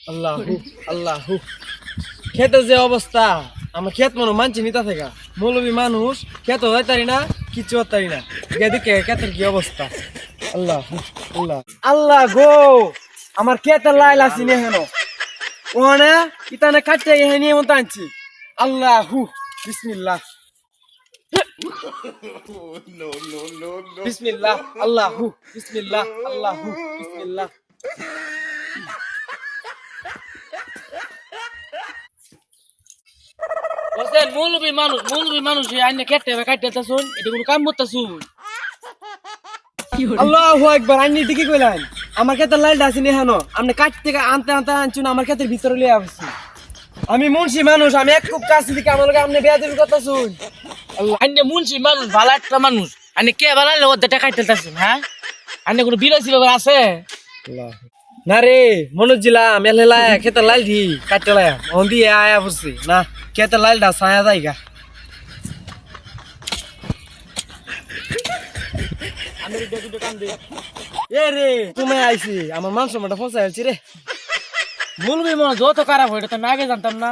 আল্লাহু আল্লাহু খেতের যে অবস্থা আমার খেত মনে মানছি নিতা থেকে মৌলবী মানুষ খেত হয় তারি না কিছু তারি না এদিকে খেতের কি অবস্থা আল্লাহ আল্লাহ আল্লাহ গো আমার খেতের লাইল আসি নে হেন ওখানে ইতানে কাটতে গিয়ে নিয়ে মতো আনছি আল্লাহু বিসমিল্লাহ বিসমিল্লাহ আল্লাহু বিসমিল্লাহ আল্লাহু বিসমিল্লাহ বসেন মৌলবী মানুষ আইনে কাটতে শুন এটা কোনো কাম করতে শুন আল্লাহু আকবার আইনি ঠিকই কইলেন আমার ক্ষেতের লাইলটা আসেনি হেন আপনি কাট থেকে আনতে আনতে আনছুন আমার ক্ষেতের ভিতরে লিয়ে আসছি আমি মুন্সি মানুষ আমি এক খুব কাছে দিকে আমার লগে আপনি বেয়াদবি কথা শুন আল্লাহ আইনে মুন্সি মানুষ ভালো একটা মানুষ আইনে কে বানালে ওদের টাকা খাইতেছেন হ্যাঁ আইনে কোনো বিরোধী ব্যাপার আছে না রে মনোজ জিলা মেলেলা ক্ষেতের লাইল দি কাটতে লায়া মন দিয়ে আয়া পড়ছি না ক্ষেতের লাইলটা ছায়া যায়গা এ রে তুমি আইছি আমার মান সম্মানটা ফসাই আছি রে মৌলবী মানুষ যত খারাপ হয় এটা তো আমি আগে জানতাম না